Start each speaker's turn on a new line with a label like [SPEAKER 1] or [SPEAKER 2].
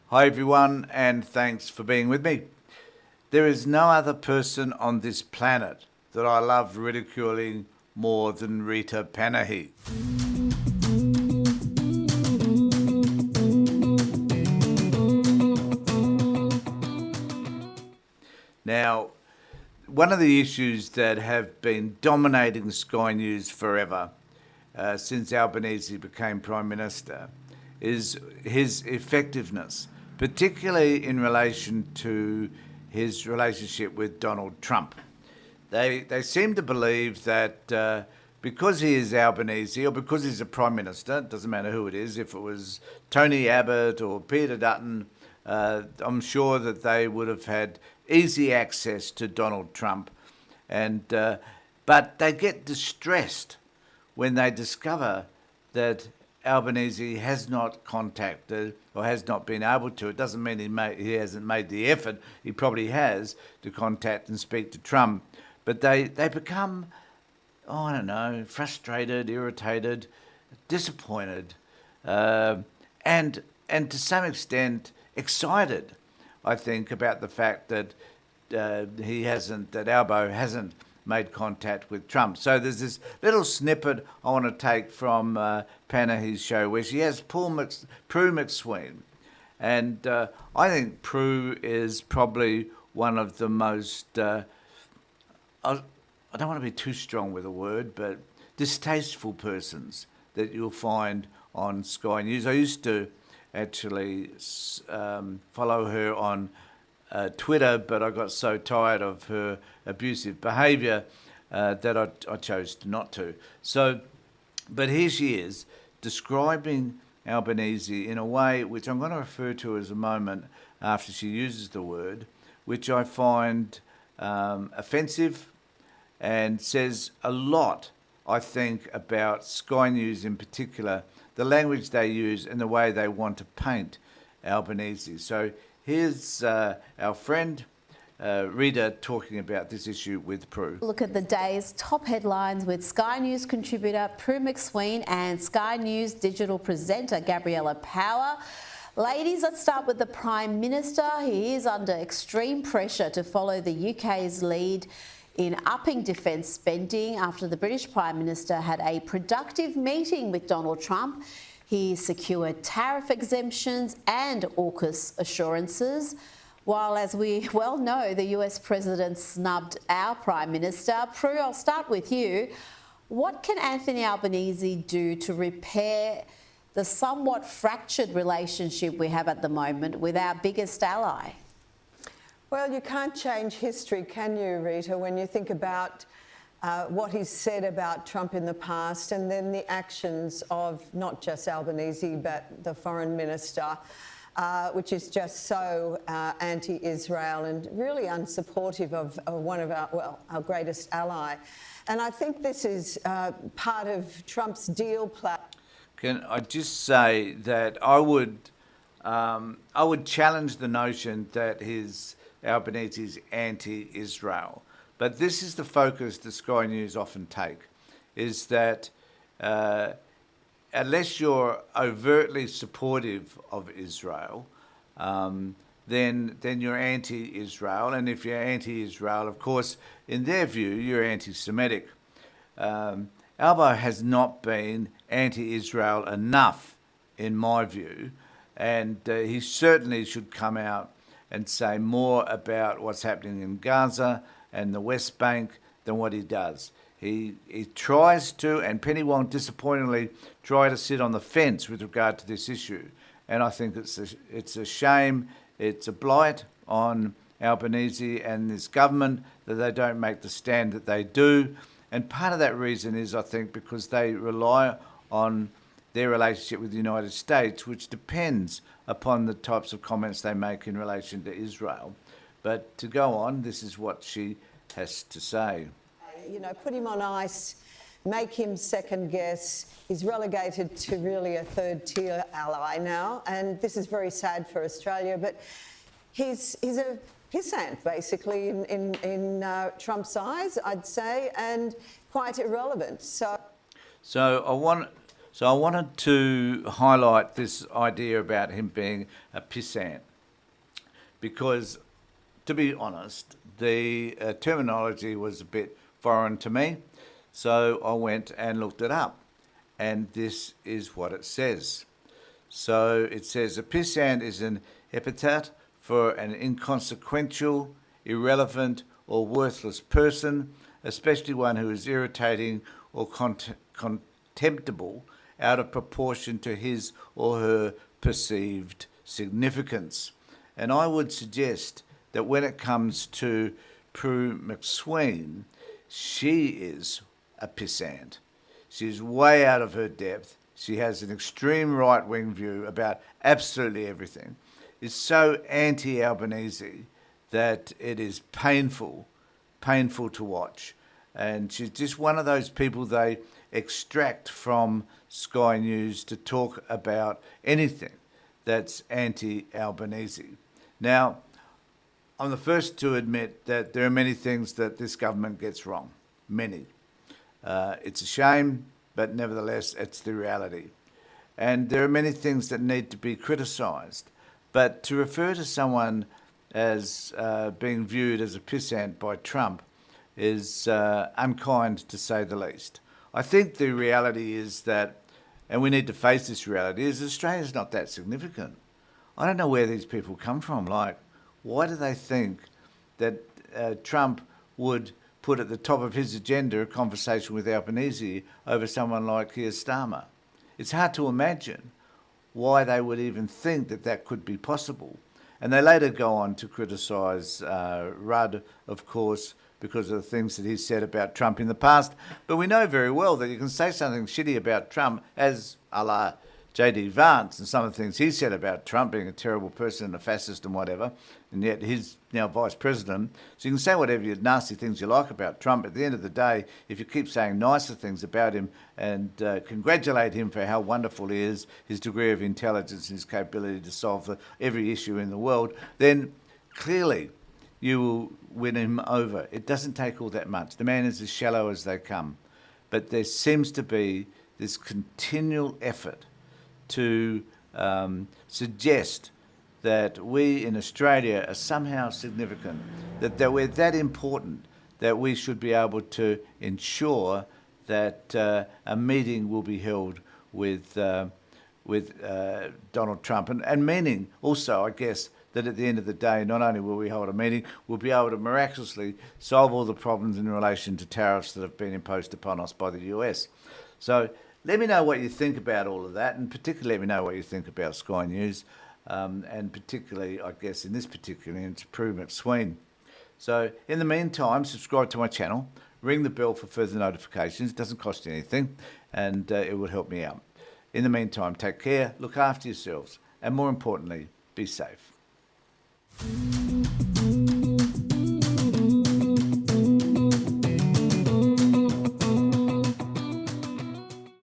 [SPEAKER 1] Hi everyone, and thanks for being with me. There is no other person on this planet that I love ridiculing more than Rita Panahi. Now, one of the issues that have been dominating Sky News forever, since Albanese became Prime Minister, is his effectiveness, particularly in relation to his relationship with Donald Trump. They seem to believe that because he is Albanese or because he's a Prime Minister, it doesn't matter who it is, if it was Tony Abbott or Peter Dutton, I'm sure that they would have had easy access to Donald Trump. But they get distressed when they discover that Albanese has not contacted or has not been able to. It doesn't mean he hasn't made the effort. He probably has to contact and speak to Trump. But they become, I don't know, frustrated, irritated, disappointed, and to some extent excited, I think, about the fact that that Albo hasn't made contact with Trump. So there's this little snippet I want to take from Panahi's show where she has Prue McSween. And I think Prue is probably one of the most, I don't want to be too strong with a word, but distasteful persons that you'll find on Sky News. I used to actually follow her on Twitter, but I got so tired of her abusive behaviour that I chose not to. But here she is describing Albanese in a way which I'm going to refer to as a moment after she uses the word, which I find offensive and says a lot, I think, about Sky News in particular, the language they use and the way they want to paint Albanese. So here's our friend Rita talking about this issue with Prue.
[SPEAKER 2] Look at the day's top headlines with Sky News contributor Prue McSween and Sky News digital presenter Gabriella Power. Ladies, let's start with the Prime Minister. He is under extreme pressure to follow the UK's lead in upping defence spending after the British Prime Minister had a productive meeting with Donald Trump. He secured tariff exemptions and AUKUS assurances, while, as we well know, the US President snubbed our Prime Minister. Prue, I'll start with you. What can Anthony Albanese do to repair the somewhat fractured relationship we have at the moment with our biggest ally?
[SPEAKER 3] Well, you can't change history, can you, Rita, when you think about what he's said about Trump in the past and then the actions of not just Albanese but the foreign minister, which is just so anti-Israel and really unsupportive of one of our greatest ally. And I think this is part of Trump's deal plan.
[SPEAKER 1] Can I just say that I would challenge the notion that Albanese is anti-Israel. But this is the focus that Sky News often take, is that unless you're overtly supportive of Israel, then you're anti-Israel. And if you're anti-Israel, of course, in their view, you're anti-Semitic. Albo has not been anti-Israel enough, in my view, and he certainly should come out and say more about what's happening in Gaza and the West Bank than what he does. He tries to, and Penny Wong disappointingly try to sit on the fence with regard to this issue. And I think it's a shame, it's a blight on Albanese and this government that they don't make the stand that they do. And part of that reason is, I think, because they rely on their relationship with the United States, which depends upon the types of comments they make in relation to Israel. But to go on, this is what she has to say.
[SPEAKER 3] You know, put him on ice, make him second guess. He's relegated to really a third tier ally now, and this is very sad for Australia, but he's a pissant basically in Trump's eyes, I'd say, and quite irrelevant. So
[SPEAKER 1] I want So I wanted to highlight this idea about him being a pissant because, to be honest, the terminology was a bit foreign to me. So I went and looked it up, and this is what it says. So it says a pissant is an epithet for an inconsequential, irrelevant, or worthless person, especially one who is irritating or contemptible out of proportion to his or her perceived significance. And I would suggest that when it comes to Prue McSween, she is a pissant. She's way out of her depth. She has an extreme right-wing view about absolutely everything. It's so anti-Albanese that it is painful to watch. And she's just one of those people they extract from Sky News to talk about anything that's anti-Albanese. Now, I'm the first to admit that there are many things that this government gets wrong. Many. It's a shame, but nevertheless, it's the reality. And there are many things that need to be criticised. But to refer to someone as being viewed as a pissant by Trump is unkind, to say the least. I think the reality is that, and we need to face this reality, is Australia's not that significant. I don't know where these people come from. Like, why do they think that Trump would put at the top of his agenda a conversation with Albanese over someone like Keir Starmer? It's hard to imagine why they would even think that that could be possible. And they later go on to criticise Rudd, of course, because of the things that he's said about Trump in the past. But we know very well that you can say something shitty about Trump, as a la J.D. Vance, and some of the things he said about Trump being a terrible person and a fascist and whatever, and yet he's now vice president. So you can say whatever nasty things you like about Trump. At the end of the day, if you keep saying nicer things about him and congratulate him for how wonderful he is, his degree of intelligence and his capability to solve every issue in the world, then clearly you will win him over. It doesn't take all that much. The man is as shallow as they come. But there seems to be this continual effort to suggest that we in Australia are somehow significant, that we're that important that we should be able to ensure that a meeting will be held with Donald Trump, and meaning also, I guess, that at the end of the day, not only will we hold a meeting, we'll be able to miraculously solve all the problems in relation to tariffs that have been imposed upon us by the US. So let me know what you think about all of that, and particularly let me know what you think about Sky News, and particularly, I guess, in this particular instance, Prue McSween. So in the meantime, subscribe to my channel, ring the bell for further notifications. It doesn't cost you anything, and it will help me out. In the meantime, take care, look after yourselves, and more importantly, be safe.